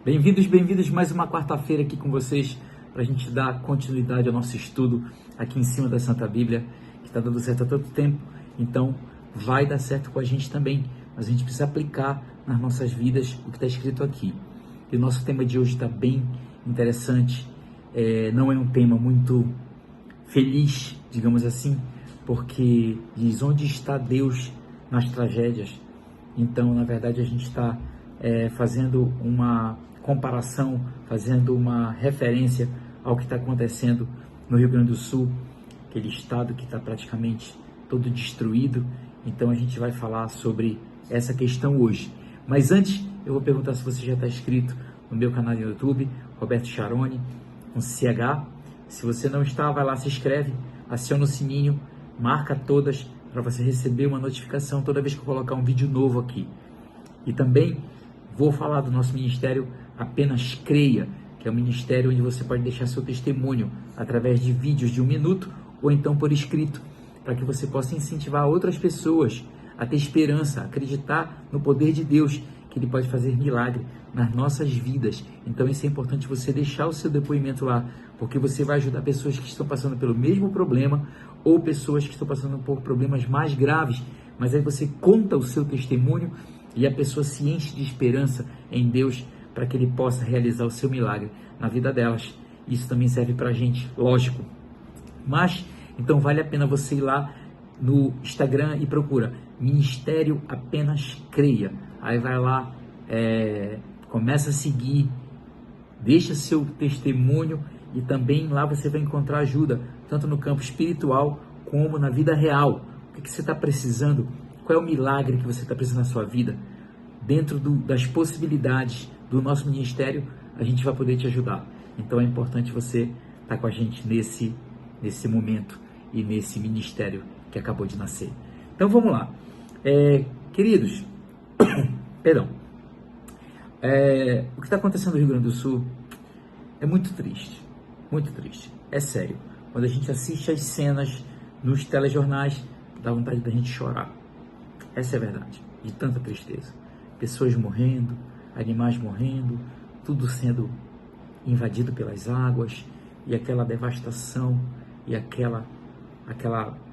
Bem-vindos, bem-vindos mais uma quarta-feira aqui com vocês para a gente dar continuidade ao nosso estudo aqui em cima da Santa Bíblia, que está dando certo há tanto tempo, então vai dar certo com a gente também, mas a gente precisa aplicar nas nossas vidas o que está escrito aqui. E o nosso tema de hoje está bem interessante, não é um tema muito feliz, digamos assim, porque diz onde está Deus nas tragédias. Então, na verdade, a gente está fazendo uma comparação, fazendo uma referência ao que está acontecendo no Rio Grande do Sul, aquele estado que está praticamente todo destruído. Então, a gente vai falar sobre essa questão hoje. Mas antes, eu vou perguntar se você já está inscrito no meu canal no YouTube, Roberto Charoni, com CH. Se você não está, vai lá, se inscreve, aciona o sininho, marca todas para você receber uma notificação toda vez que eu colocar um vídeo novo aqui. E também vou falar do nosso ministério Apenas Creia, que é um ministério onde você pode deixar seu testemunho através de vídeos de 1 minuto ou então por escrito, para que você possa incentivar outras pessoas a ter esperança, a acreditar no poder de Deus, que Ele pode fazer milagre nas nossas vidas. Então isso é importante você deixar o seu depoimento lá, porque você vai ajudar pessoas que estão passando pelo mesmo problema ou pessoas que estão passando por problemas mais graves, mas aí você conta o seu testemunho e a pessoa se enche de esperança em Deus para que Ele possa realizar o seu milagre na vida delas. Isso também serve para a gente, lógico. Mas, então vale a pena você ir lá no Instagram e procura Ministério Apenas Creia. Aí vai lá, começa a seguir, deixa seu testemunho e também lá você vai encontrar ajuda, tanto no campo espiritual como na vida real. O que você está precisando? Qual é o milagre que você está precisando na sua vida? Dentro das possibilidades do nosso ministério, a gente vai poder te ajudar. Então é importante você estar com a gente nesse momento e nesse ministério que acabou de nascer. Então vamos lá. Queridos, perdão. O que está acontecendo no Rio Grande do Sul é muito triste. Muito triste. É sério. Quando a gente assiste as cenas nos telejornais, dá vontade da gente chorar. Essa é a verdade. De tanta tristeza. Pessoas morrendo, animais morrendo, tudo sendo invadido pelas águas, e aquela devastação, e aquela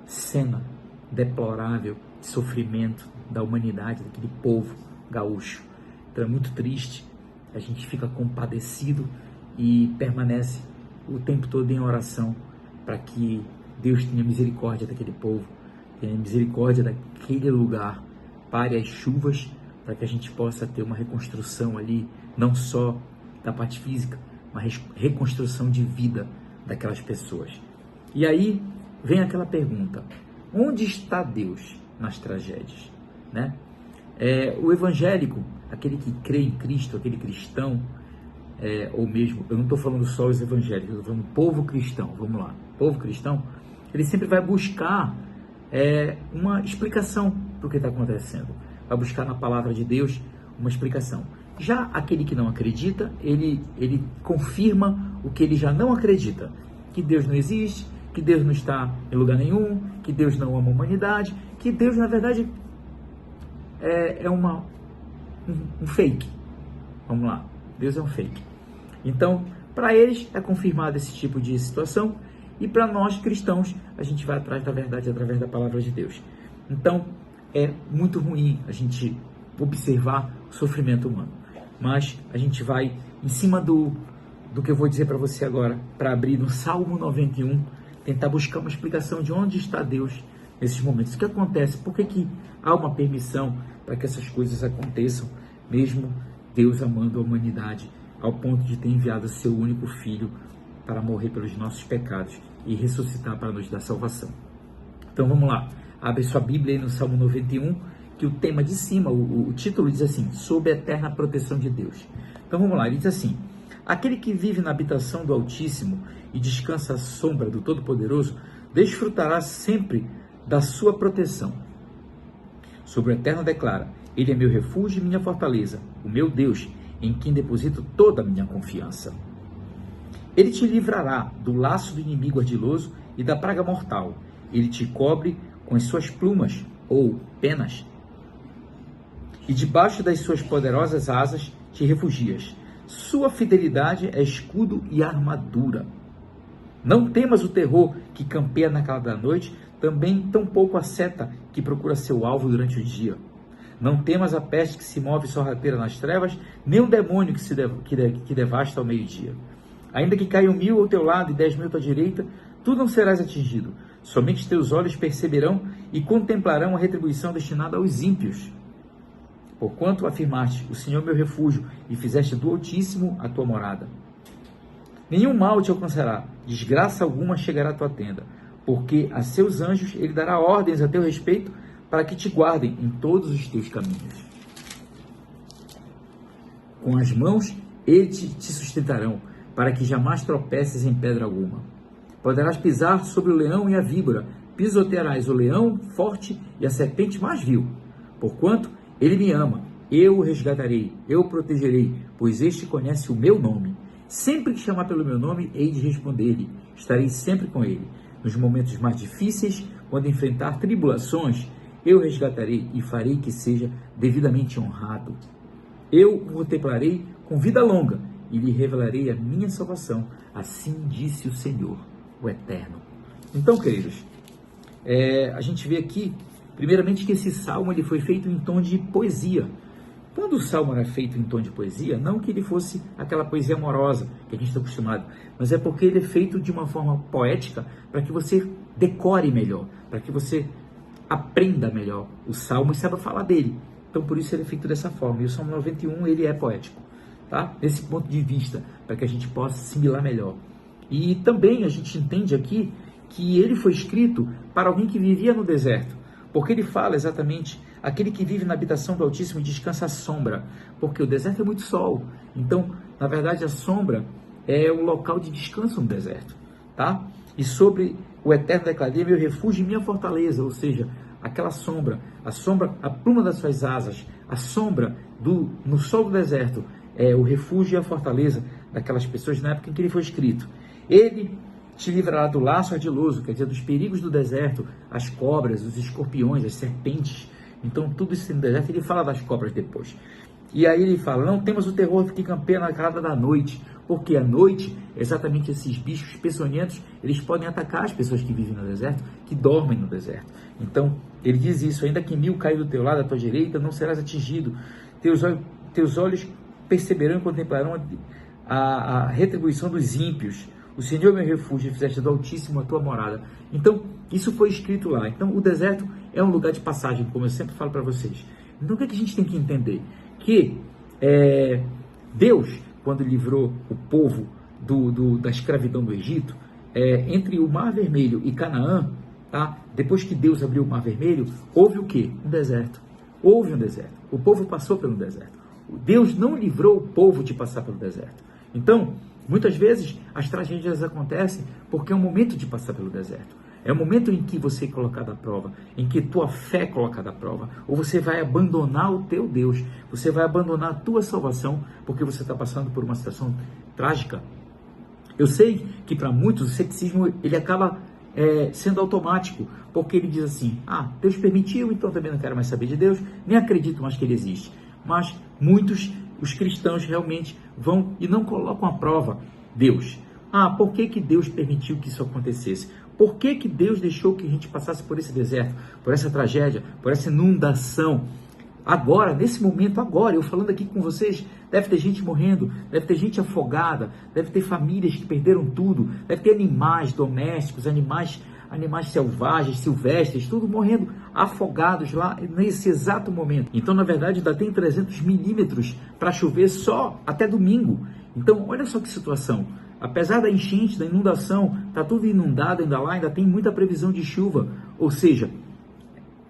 cena deplorável de sofrimento da humanidade, daquele povo gaúcho. Então é muito triste, a gente fica compadecido e permanece o tempo todo em oração para que Deus tenha misericórdia daquele povo, tenha misericórdia daquele lugar, pare as chuvas, para que a gente possa ter uma reconstrução ali, não só da parte física, mas reconstrução de vida daquelas pessoas. E aí vem aquela pergunta: onde está Deus nas tragédias? Né? O evangélico, aquele que crê em Cristo, aquele cristão, ou mesmo, eu não estou falando só os evangélicos, eu estou falando povo cristão, vamos lá, povo cristão, ele sempre vai buscar uma explicação para o que está acontecendo, vai buscar na palavra de Deus uma explicação. Já aquele que não acredita, ele confirma o que ele já não acredita, que Deus não existe, que Deus não está em lugar nenhum, que Deus não ama a humanidade, que Deus, na verdade, é um fake. Vamos lá, Deus é um fake. Então, para eles é confirmado esse tipo de situação, e para nós cristãos, a gente vai atrás da verdade através da palavra de Deus. Então, é muito ruim a gente observar o sofrimento humano, mas a gente vai em cima do que eu vou dizer para você agora, para abrir no Salmo 91, tentar buscar uma explicação de onde está Deus nesses momentos. O que acontece? Por que há uma permissão para que essas coisas aconteçam, mesmo Deus amando a humanidade ao ponto de ter enviado seu único Filho para morrer pelos nossos pecados e ressuscitar para nos dar salvação? Então vamos lá, abre sua Bíblia aí no Salmo 91, que o tema de cima, o título diz assim: sob a eterna proteção de Deus. Então vamos lá, ele diz assim: aquele que vive na habitação do Altíssimo e descansa à sombra do Todo-Poderoso, desfrutará sempre da sua proteção. Sobre o Eterno declara: ele é meu refúgio e minha fortaleza, o meu Deus, em quem deposito toda a minha confiança. Ele te livrará do laço do inimigo ardiloso e da praga mortal. Ele te cobre com as suas plumas ou penas, e debaixo das suas poderosas asas te refugias. Sua fidelidade é escudo e armadura. Não temas o terror que campeia na calada da noite, também tampouco a seta que procura seu alvo durante o dia. Não temas a peste que se move sorrateira nas trevas, nem o demônio que devasta ao meio-dia. Ainda que caiam 1000 ao teu lado e 10.000 à tua direita, tu não serás atingido. Somente teus olhos perceberão e contemplarão a retribuição destinada aos ímpios. Porquanto afirmaste, o Senhor é meu refúgio, e fizeste do Altíssimo a tua morada. Nenhum mal te alcançará, desgraça alguma chegará à tua tenda, porque a seus anjos ele dará ordens a teu respeito, para que te guardem em todos os teus caminhos. Com as mãos eles te sustentarão, para que jamais tropeces em pedra alguma. Poderás pisar sobre o leão e a víbora, pisotearás o leão forte e a serpente mais vil. Porquanto ele me ama, eu o resgatarei, eu o protegerei, pois este conhece o meu nome. Sempre que chamar pelo meu nome, hei de responder-lhe, estarei sempre com ele. Nos momentos mais difíceis, quando enfrentar tribulações, eu o resgatarei e farei que seja devidamente honrado. Eu o contemplarei com vida longa e lhe revelarei a minha salvação. Assim disse o Senhor, o Eterno. Então, queridos, a gente vê aqui, primeiramente, que esse salmo ele foi feito em tom de poesia. Quando o salmo era feito em tom de poesia, não que ele fosse aquela poesia amorosa que a gente está acostumado, mas é porque ele é feito de uma forma poética para que você decore melhor, para que você aprenda melhor o salmo e saiba falar dele. Então, por isso ele é feito dessa forma. E o Salmo 91, ele é poético, tá? Desse ponto de vista, para que a gente possa assimilar melhor. E também a gente entende aqui que ele foi escrito para alguém que vivia no deserto, porque ele fala exatamente aquele que vive na habitação do Altíssimo e descansa à sombra, porque o deserto é muito sol. Então, na verdade, a sombra é o local de descanso no deserto, tá? E sobre o Eterno declarei meu refúgio e minha fortaleza, ou seja, aquela sombra, a pluma das suas asas, a sombra no sol do deserto, é o refúgio e a fortaleza daquelas pessoas na época em que ele foi escrito. Ele te livrará do laço ardiloso, quer dizer, dos perigos do deserto, as cobras, os escorpiões, as serpentes. Então, tudo isso no deserto, ele fala das cobras depois. E aí ele fala, não temas o terror que campeia na calada da noite, porque à noite, exatamente esses bichos peçonhentos, eles podem atacar as pessoas que vivem no deserto, que dormem no deserto. Então, ele diz isso, ainda que 1000 cair do teu lado, à tua direita, não serás atingido. Teus olhos perceberão e contemplarão a retribuição dos ímpios. O Senhor é meu refúgio, e fizeste do Altíssimo a tua morada. Então, isso foi escrito lá. Então, o deserto é um lugar de passagem, como eu sempre falo para vocês. Então, o que a gente tem que entender? Que Deus, quando livrou o povo da escravidão do Egito, entre o Mar Vermelho e Canaã, tá? Depois que Deus abriu o Mar Vermelho, houve o quê? Um deserto. Houve um deserto. O povo passou pelo deserto. Deus não livrou o povo de passar pelo deserto. Então, muitas vezes, as tragédias acontecem porque é um momento de passar pelo deserto. É o momento em que você é colocado à prova, em que tua fé é colocada à prova, ou você vai abandonar o teu Deus, você vai abandonar a tua salvação, porque você está passando por uma situação trágica. Eu sei que para muitos o ceticismo ele acaba sendo automático, porque ele diz assim, Deus permitiu, então também não quero mais saber de Deus, nem acredito mais que ele existe. Mas muitos, os cristãos realmente vão e não colocam à prova Deus. Por que Deus permitiu que isso acontecesse? Por que Deus deixou que a gente passasse por esse deserto, por essa tragédia, por essa inundação? Agora, nesse momento, eu falando aqui com vocês, deve ter gente morrendo, deve ter gente afogada, deve ter famílias que perderam tudo, deve ter animais domésticos, animais selvagens, silvestres, tudo morrendo, afogados lá nesse exato momento. Então, na verdade, ainda tem 300 milímetros para chover só até domingo. Então, olha só que situação. Apesar da enchente, da inundação, está tudo inundado ainda tem muita previsão de chuva. Ou seja,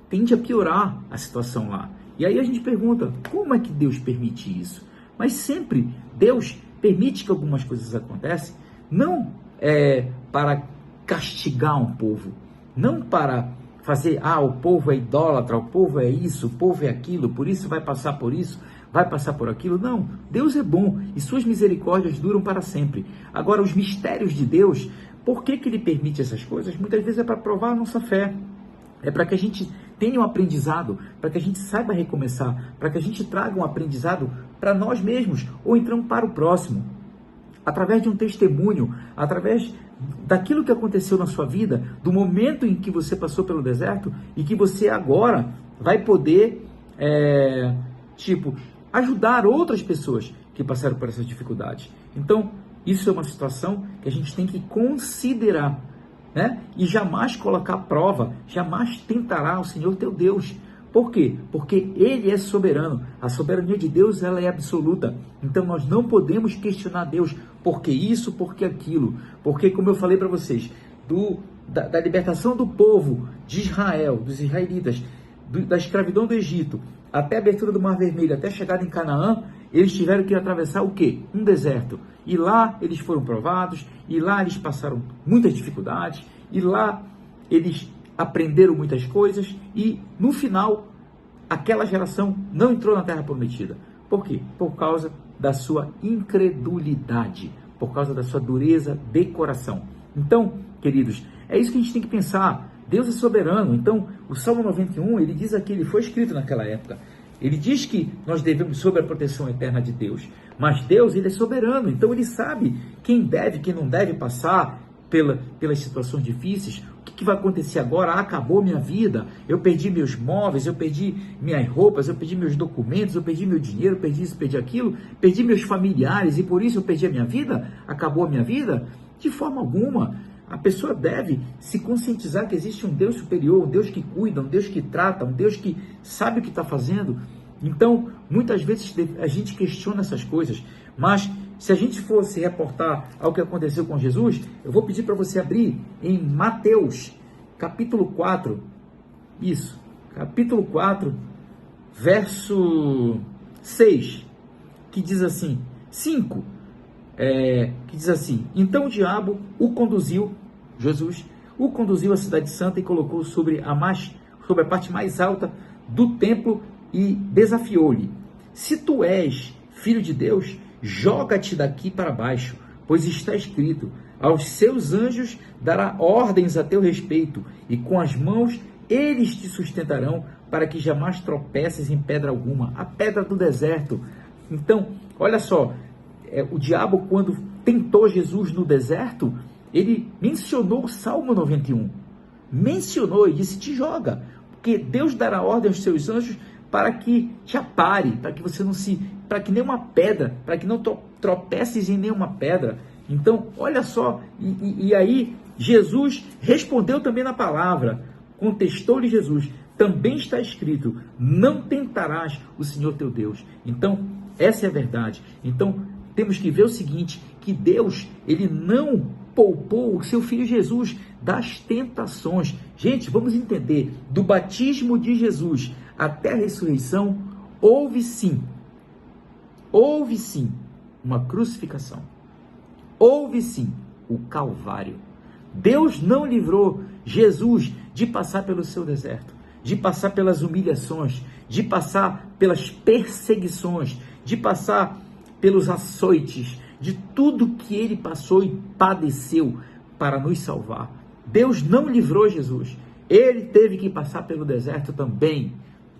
tende a piorar a situação lá. E aí a gente pergunta, como é que Deus permite isso? Mas sempre Deus permite que algumas coisas aconteçam, não para castigar um povo, não para fazer, o povo é idólatra, o povo é isso, o povo é aquilo, por isso vai passar por isso, vai passar por aquilo. Não, Deus é bom e suas misericórdias duram para sempre. Agora, os mistérios de Deus, por que Ele permite essas coisas? Muitas vezes é para provar a nossa fé, é para que a gente tenha um aprendizado, para que a gente saiba recomeçar, para que a gente traga um aprendizado para nós mesmos, ou então para o próximo. Através de um testemunho, através daquilo que aconteceu na sua vida, do momento em que você passou pelo deserto e que você agora vai poder, ajudar outras pessoas que passaram por essas dificuldades. Então, isso é uma situação que a gente tem que considerar, né? E jamais colocar à prova, jamais tentará o Senhor teu Deus. Por quê? Porque Ele é soberano. A soberania de Deus, ela é absoluta. Então nós não podemos questionar Deus. Por que isso, por que aquilo? Porque, como eu falei para vocês, da libertação do povo de Israel, dos israelitas, da escravidão do Egito, até a abertura do Mar Vermelho, até a chegada em Canaã, eles tiveram que atravessar o quê? Um deserto. E lá eles foram provados, e lá eles passaram muitas dificuldades, e lá eles aprenderam muitas coisas, e no final, aquela geração não entrou na Terra Prometida. Por quê? Por causa da sua incredulidade, por causa da sua dureza de coração. Então, queridos, é isso que a gente tem que pensar. Deus é soberano. Então, o Salmo 91, ele diz aqui, ele foi escrito naquela época. Ele diz que nós devemos sob a proteção eterna de Deus. Mas Deus, ele é soberano. Então, ele sabe quem deve, quem não deve passar pelas situações difíceis. O que vai acontecer agora? Acabou minha vida. Eu perdi meus móveis, eu perdi minhas roupas, eu perdi meus documentos, eu perdi meu dinheiro, perdi isso, perdi aquilo, perdi meus familiares e por isso eu perdi a minha vida? Acabou a minha vida? De forma alguma. A pessoa deve se conscientizar que existe um Deus superior, um Deus que cuida, um Deus que trata, um Deus que sabe o que está fazendo. Então, muitas vezes a gente questiona essas coisas, mas se a gente fosse reportar ao que aconteceu com Jesus, eu vou pedir para você abrir em Mateus, capítulo 4, isso, capítulo 4, verso 6, que diz assim, 5, que diz assim, então o diabo o conduziu, Jesus, o conduziu à cidade santa e colocou sobre a parte mais alta do templo e desafiou-lhe, se tu és filho de Deus, joga-te daqui para baixo, pois está escrito, aos seus anjos dará ordens a teu respeito, e com as mãos eles te sustentarão, para que jamais tropeces em pedra alguma, a pedra do deserto. Então, olha só, o diabo, quando tentou Jesus no deserto, ele mencionou o Salmo 91, mencionou e disse, te joga, porque Deus dará ordem aos seus anjos para que te apare, para que você não para que nenhuma pedra, para que não tropeces em nenhuma pedra. Então, olha só, e aí Jesus respondeu também na palavra, contestou-lhe Jesus, também está escrito, não tentarás o Senhor teu Deus. Então, essa é a verdade. Então, temos que ver o seguinte, que Deus, ele não poupou o seu filho Jesus das tentações. Gente, vamos entender, do batismo de Jesus até a ressurreição, houve sim uma crucificação, houve sim o Calvário. Deus não livrou Jesus de passar pelo seu deserto, de passar pelas humilhações, de passar pelas perseguições, de passar pelos açoites, de tudo que ele passou e padeceu para nos salvar. Deus não livrou Jesus, ele teve que passar pelo deserto também.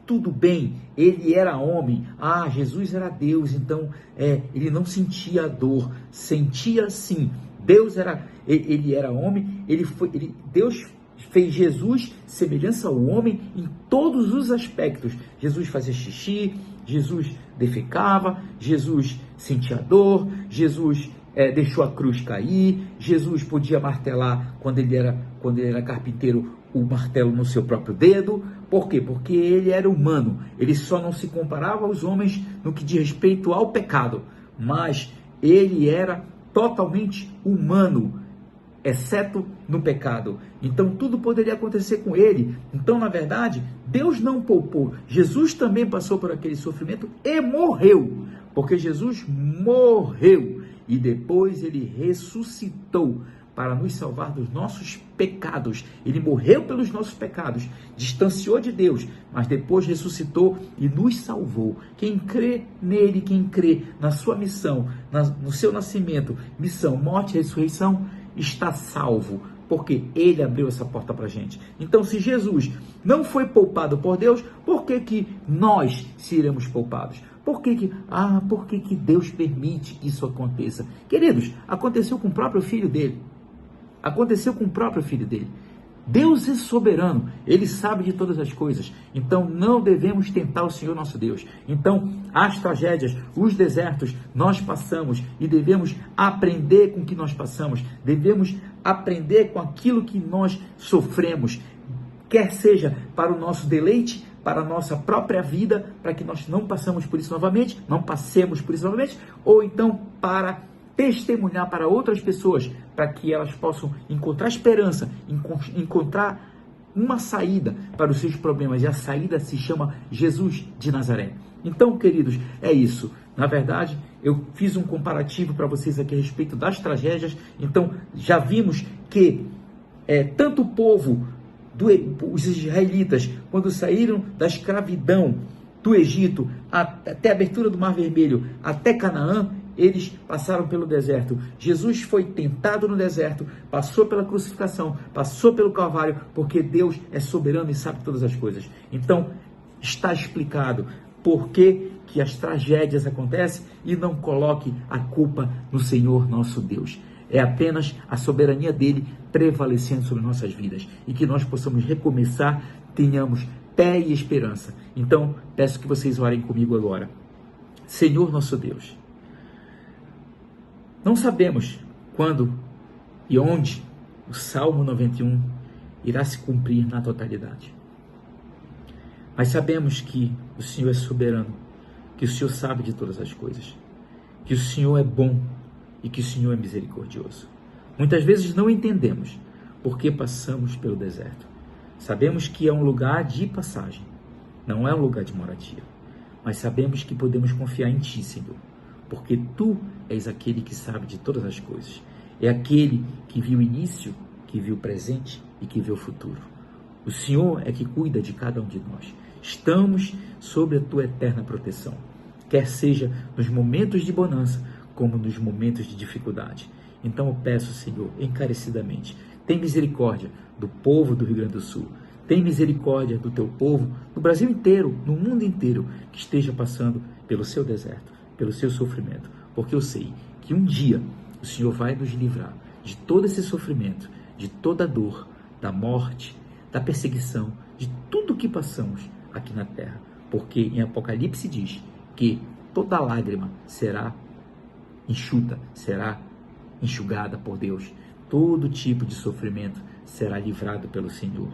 Tudo bem, ele era homem, Jesus era Deus, então ele não sentia a dor, sentia sim, ele era homem, Deus fez Jesus semelhança ao homem em todos os aspectos. Jesus fazia xixi, Jesus defecava, Jesus sentia dor, Jesus deixou a cruz cair, Jesus podia martelar quando ele era carpinteiro, o martelo no seu próprio dedo. Por quê? Porque ele era humano, ele só não se comparava aos homens no que diz respeito ao pecado, mas ele era totalmente humano, exceto no pecado. Então tudo poderia acontecer com ele. Então, na verdade, Deus não poupou. Jesus também passou por aquele sofrimento e morreu, porque Jesus morreu e depois ele ressuscitou para nos salvar dos nossos pecados. Ele morreu pelos nossos pecados, distanciou de Deus, mas depois ressuscitou e nos salvou. Quem crê nele, quem crê na sua missão, no seu nascimento, missão, morte e ressurreição, está salvo. Porque ele abriu essa porta para a gente. Então, se Jesus não foi poupado por Deus, por que nós seremos poupados? Por que Deus permite que isso aconteça? Queridos, aconteceu com o próprio filho dele. Aconteceu com o próprio filho dele. Deus é soberano, Ele sabe de todas as coisas, então não devemos tentar o Senhor nosso Deus. Então, as tragédias, os desertos, nós passamos e devemos aprender com o que nós passamos, devemos aprender com aquilo que nós sofremos, quer seja para o nosso deleite, para a nossa própria vida, para que nós não passemos por isso novamente, não passemos por isso novamente, ou então para testemunhar para outras pessoas, para que elas possam encontrar esperança, encontrar uma saída para os seus problemas, e a saída se chama Jesus de Nazaré. Então, queridos, é isso. Na verdade, eu fiz um comparativo para vocês aqui a respeito das tragédias. Então, já vimos que tanto o povo, os israelitas, quando saíram da escravidão do Egito, até a abertura do Mar Vermelho, até Canaã, eles passaram pelo deserto. Jesus foi tentado no deserto, passou pela crucificação, passou pelo Calvário, porque Deus é soberano e sabe todas as coisas. Então, está explicado por que as tragédias acontecem, e não coloque a culpa no Senhor nosso Deus. É apenas a soberania dele prevalecendo sobre nossas vidas, e que nós possamos recomeçar, tenhamos fé e esperança. Então, peço que vocês orem comigo agora. Senhor nosso Deus, não sabemos quando e onde o Salmo 91 irá se cumprir na totalidade. Mas sabemos que o Senhor é soberano, que o Senhor sabe de todas as coisas, que o Senhor é bom e que o Senhor é misericordioso. Muitas vezes não entendemos por que passamos pelo deserto. Sabemos que é um lugar de passagem, não é um lugar de moradia. Mas sabemos que podemos confiar em Ti, Senhor, porque Tu és aquele que sabe de todas as coisas. É aquele que viu o início, que viu o presente e que viu o futuro. O Senhor é que cuida de cada um de nós. Estamos sob a Tua eterna proteção, quer seja nos momentos de bonança, como nos momentos de dificuldade. Então eu peço, Senhor, encarecidamente, tem misericórdia do povo do Rio Grande do Sul. Tem misericórdia do Teu povo, no Brasil inteiro, no mundo inteiro, que esteja passando pelo seu deserto, pelo seu sofrimento. Porque eu sei que um dia o Senhor vai nos livrar de todo esse sofrimento, de toda a dor, da morte, da perseguição, de tudo que passamos aqui na terra. Porque em Apocalipse diz que toda lágrima será enxuta, será enxugada por Deus. Todo tipo de sofrimento será livrado pelo Senhor.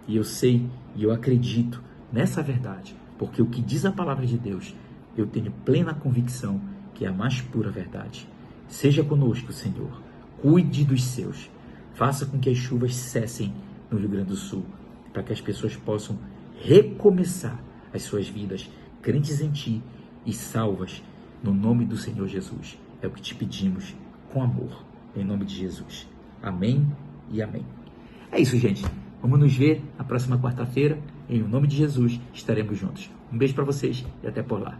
E eu sei e eu acredito nessa verdade, porque o que diz a palavra de Deus, eu tenho plena convicção que é a mais pura verdade. Seja conosco, Senhor. Cuide dos seus. Faça com que as chuvas cessem no Rio Grande do Sul, para que as pessoas possam recomeçar as suas vidas, crentes em Ti e salvas, no nome do Senhor Jesus. É o que te pedimos com amor, em nome de Jesus. Amém e amém. É isso, gente. Vamos nos ver na próxima quarta-feira. Em nome de Jesus, estaremos juntos. Um beijo para vocês e até por lá.